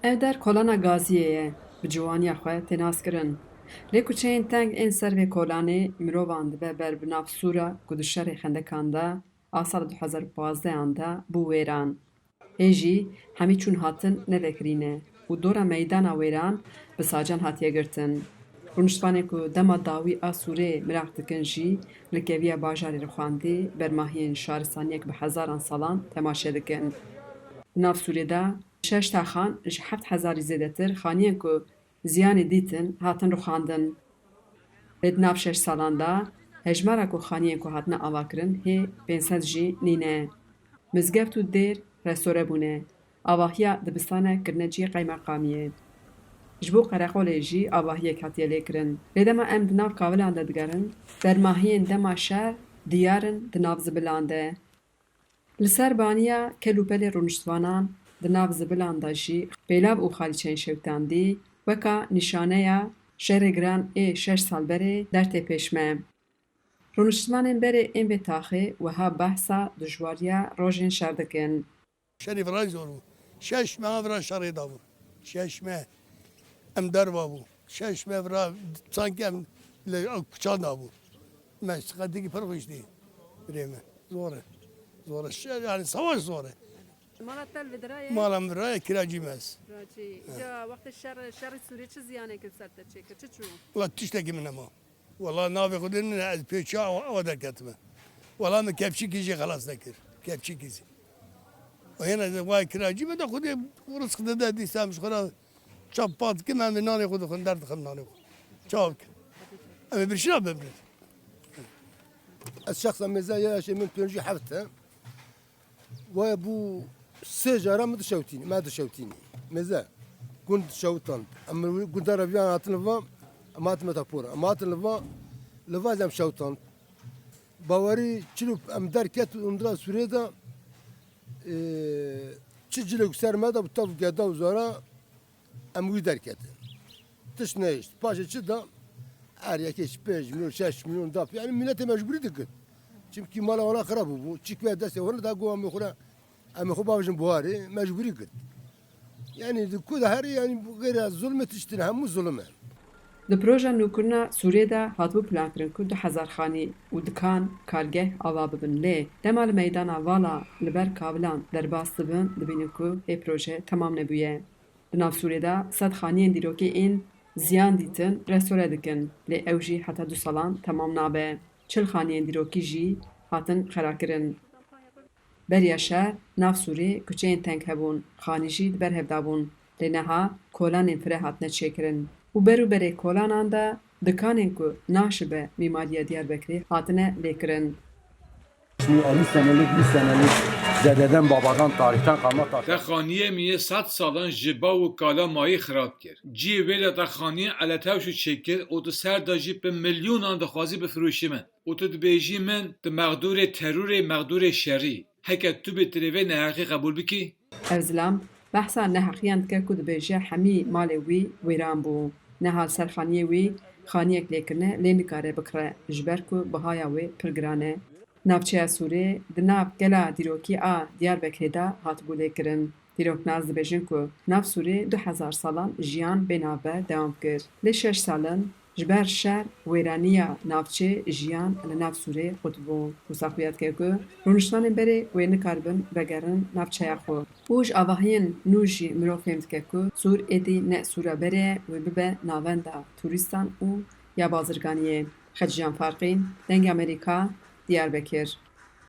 Ev der kolana Gaziye ye, bi ciwaniya xwe tê naskirin. Lê kuçeyên teng ên ser vê kolanê mirovan dibe ber bi nav sûra ku di şerê xendekan de a sala 2015 de bû wêran. Hê jî hemî çûn hatin nevekirîne û dora meydana wêran bi sacan hatiye girtin. Rûniştvanê ku dema dawî a Sûriyê miraq dikin jî li keviya bajarê Rixwandê bermahiyên şaristaniyek bi hezaran salan temaşe dikin. Li nav Sûriyê de şeş taxan ji 7,000 zêdetir xaniyên ku ziyanê dîtin hatin rixandin. Lê di nav 6 salan de hejmara ku xaniyên ku hatine avakirin hê 500 jî nîne. Mizgeft û dêr restore bûne. Avahiya dibistanê kirine cî qeymeqamiyê. Ji bo Qereqolê jî avahiyek hatiye lêkirin. Lê dema em di nav kavilan de digerin, bermahiyên dema şer diyarin di nav zibilan de. Li ser baniya kel û pelê rûniştvanan di nav zibilan de jî pêlav û xalîçeyên şewitandî weka nîşaneya şerê giran ê 6 sal berê dertê pêşme. Rûniştvanên berê ên vê taxê wiha behsa dijwariya rojên şer dikin. شری ورای زورو شش ماه ورا شری داو شش ماه ام در بابو شش ماه ورا sanki em kuçan davu meşgul değil perviş değil birime zor zor yani savaş zor Malatel ve diraya malam ورای kiracımız راجي جا وقت الشر السوري چه زیانه که سرت چیکه چه چو والله تشتكي من ما والله نافي خدين از بيشا ودا كتمه والله ما كيفشي كيجي خلاص ذكر كيفشي كيجي وهنا واي كراجي بدا خدي ورسك دا دي سامش خلاص شابات كما من ناني خد خندر خمناني شاك اما برشنا ببرد الشخص مزايا شيء من تنجي حفته وابو سجارة ما تشوتيني ما تشوتيني مزا كنت شوتان اما كنت ربيان اتنفا ما تمتابورا ما تنفا لفا زم شوتان باوري چلو ام دركت اندرا سوريدا çiçilik sermede bu tabi geda uzara emri derket. Tış ne işte. Paşa çıda her yakış 5 milyon 6 milyon da yani millete mecburi dikkat. Çünkü mala ona kara bu. Çık ve deste onu da govam mekura ama xubavjın buhari mecburi dikkat. Yani kuda her yani bu gayri zulmet işte hem zulme. Di proja nûkirina Sûriyê de hatibû plankirin ku 2000 xanî û dikan kargeh ava bibin lê dema li meydana vala li ber kavilan derbas dibin dibînin ku hê proje temam nebûye. Di nav Sûriyê de 100 xaniyên dîrokî ên ziyan dîtin restore dikin lê ew jî heta 2 salan temam nabe. 40 xaniyên dîrokî jî hatin xerakirin. Beriya şer nav Sûriyê kuçeyên teng hebûn, xanî jî di ber hevdabûn lê niha kolanên firê hatine çêkirin. û berûberê kolanan de dikanên ku naşibe mîmariya Diyarbekirê hatine lêkirin. Şimdi 50 senelik, 100 senelik dededen, babadan, tarihten kalma Te taşlar. xaniye miye 100 salan ji bav û kala mayî xirab kir. Cî wêle te xaniye eletewşû çêkir û tu ser da jî bi milyonan dixwazî bifirûşî min. û tu dibêjî min tu mexdûrê terûrê mexdûrê şerî. Heke tu bê tirêvê neheqî qebûl bikî? Ev zilam behsa neheqiyan dike ku dibêje hemî malê wî wêran bû. Nehal ser xaniyê wî xaniyek lêkirine lê nikare bikire ji ber ku bihaya wê pir giran e. Navçeya Sûriyê di nav gela dîrokî a Diyarbekirê de hatibû lêkirin. Dîroknaz dibêjin ku nav Sûriyê 2000 salan jiyan bê navber dewam kir. Lê 6 salin ji ber şer wêraniya navçe jiyan li nav Sûriyê xutbû. Wisa xuya dike ku rûniştvanên berê wê nikaribin vegerin navçeya xwe. û ji avahiyên nû jî mirov fêm dike ku Sûr êdî ne sûra berê wê bibe navenda turîstan û ya bazirganiyê. Xeciyan Farqîn, Dengê Amerîka, Diyarbekir.